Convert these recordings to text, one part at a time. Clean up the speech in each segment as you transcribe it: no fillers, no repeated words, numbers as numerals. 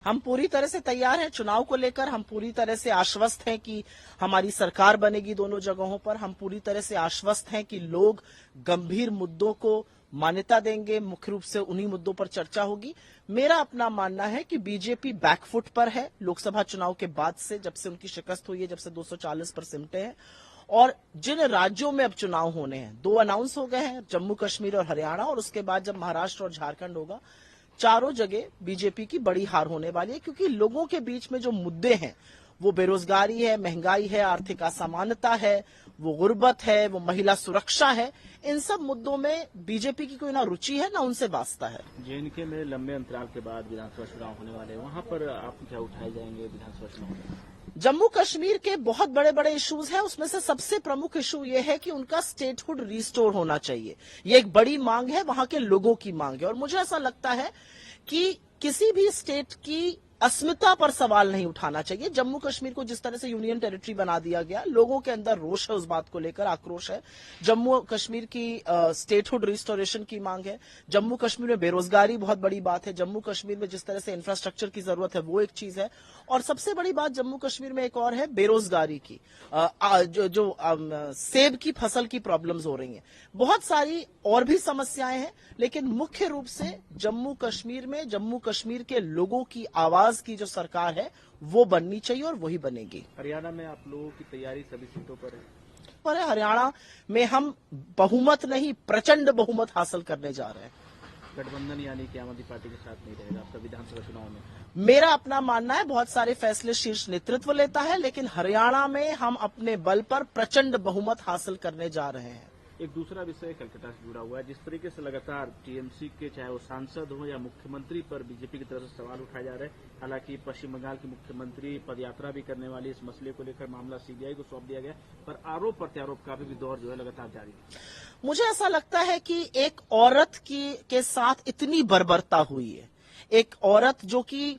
हम पूरी तरह से तैयार हैं चुनाव को लेकर। हम पूरी तरह से आश्वस्त हैं कि हमारी सरकार बनेगी दोनों जगहों पर। हम पूरी तरह से आश्वस्त हैं कि लोग गंभीर मुद्दों को मान्यता देंगे, मुख्य रूप से उन्हीं मुद्दों पर चर्चा होगी। मेरा अपना मानना है कि बीजेपी बैकफुट पर है लोकसभा चुनाव के बाद से, जब से उनकी शिकस्त हुई है, जब से 240 पर सिमटे हैं। और जिन राज्यों में अब चुनाव होने हैं, 2 अनाउंस हो गए हैं, जम्मू कश्मीर और हरियाणा, और उसके बाद जब महाराष्ट्र और झारखंड होगा, चारों जगह बीजेपी की बड़ी हार होने वाली है। क्योंकि लोगों के बीच में जो मुद्दे हैं, वो बेरोजगारी है, महंगाई है, आर्थिक असमानता है, वो गुर्बत है, वो महिला सुरक्षा है। इन सब मुद्दों में बीजेपी की कोई ना रुचि है ना उनसे वास्ता है। जेएनके में लंबे अंतराल के बाद विधानसभा चुनाव होने वाले हैं, वहां पर आप क्या उठाए जाएंगे विधानसभा चुनाव में? जम्मू कश्मीर के बहुत बड़े बड़े इश्यूज हैं। उसमें से सबसे प्रमुख इशू ये है कि उनका स्टेटहुड रिस्टोर होना चाहिए। ये एक बड़ी मांग है, वहां के लोगों की मांग है। और मुझे ऐसा लगता है कि किसी भी स्टेट की अस्मिता पर सवाल नहीं उठाना चाहिए। जम्मू कश्मीर को जिस तरह से यूनियन टेरिटरी बना दिया गया, लोगों के अंदर रोष है, उस बात को लेकर आक्रोश है। जम्मू कश्मीर की स्टेटहुड रिस्टोरेशन की मांग है। जम्मू कश्मीर में बेरोजगारी बहुत बड़ी बात है। जम्मू कश्मीर में जिस तरह से इंफ्रास्ट्रक्चर की जरूरत है, वो एक चीज है। और सबसे बड़ी बात जम्मू कश्मीर में एक और है, बेरोजगारी की। सेब की फसल की प्रॉब्लम्स हो रही हैं। बहुत सारी और भी समस्याएं हैं, लेकिन मुख्य रूप से जम्मू कश्मीर में जम्मू कश्मीर के लोगों की आवाज की जो सरकार है, वो बननी चाहिए और वही बनेगी। हरियाणा में आप लोगों की तैयारी सभी सीटों पर है? पर हरियाणा में हम बहुमत नहीं, प्रचंड बहुमत हासिल करने जा रहे हैं। गठबंधन यानी कि आम आदमी पार्टी के साथ नहीं रहेगा आपका विधानसभा चुनाव में? मेरा अपना मानना है, बहुत सारे फैसले शीर्ष नेतृत्व लेता है, लेकिन हरियाणा में हम अपने बल पर प्रचंड बहुमत हासिल करने जा रहे हैं। एक दूसरा विषय कलकत्ता से जुड़ा हुआ है। जिस तरीके से लगातार टीएमसी के चाहे वो सांसद हो या मुख्यमंत्री पर बीजेपी की तरफ से सवाल उठाए जा रहे हैं, हालांकि पश्चिम बंगाल की मुख्यमंत्री पदयात्रा भी करने वाली, इस मसले को लेकर मामला सीबीआई को सौंप दिया गया, पर आरोप प्रत्यारोप का भी दौर जो है लगातार जारी है। मुझे ऐसा लगता है कि एक औरत के साथ इतनी बर्बरता हुई है, एक औरत जो कि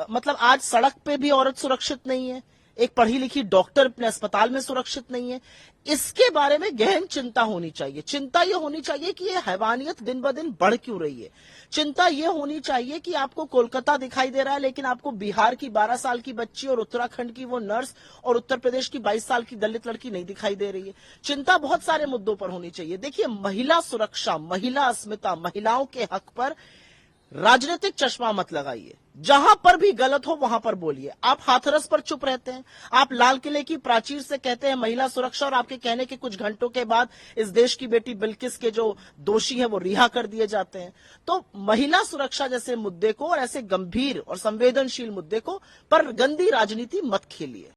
मतलब आज सड़क पे भी औरत सुरक्षित नहीं है, एक पढ़ी लिखी डॉक्टर अपने अस्पताल में सुरक्षित नहीं है। इसके बारे में गहन चिंता होनी चाहिए। चिंता यह होनी चाहिए कि ये हैवानियत दिन ब दिन बढ़ क्यों रही है। चिंता यह होनी चाहिए कि आपको कोलकाता दिखाई दे रहा है, लेकिन आपको बिहार की 12 साल की बच्ची और उत्तराखंड की वो नर्स और उत्तर प्रदेश की 22 साल की दलित लड़की नहीं दिखाई दे रही है। चिंता बहुत सारे मुद्दों पर होनी चाहिए। देखिए, महिला सुरक्षा, महिला अस्मिता, महिलाओं के हक पर राजनीतिक चश्मा मत लगाइए। जहां पर भी गलत हो वहां पर बोलिए। आप हाथरस पर चुप रहते हैं, आप लाल किले की प्राचीर से कहते हैं महिला सुरक्षा, और आपके कहने के कुछ घंटों के बाद इस देश की बेटी बिल्किस के जो दोषी हैं वो रिहा कर दिए जाते हैं। तो महिला सुरक्षा जैसे मुद्दे को और ऐसे गंभीर और संवेदनशील मुद्दे को पर गंदी राजनीति मत खेलिए।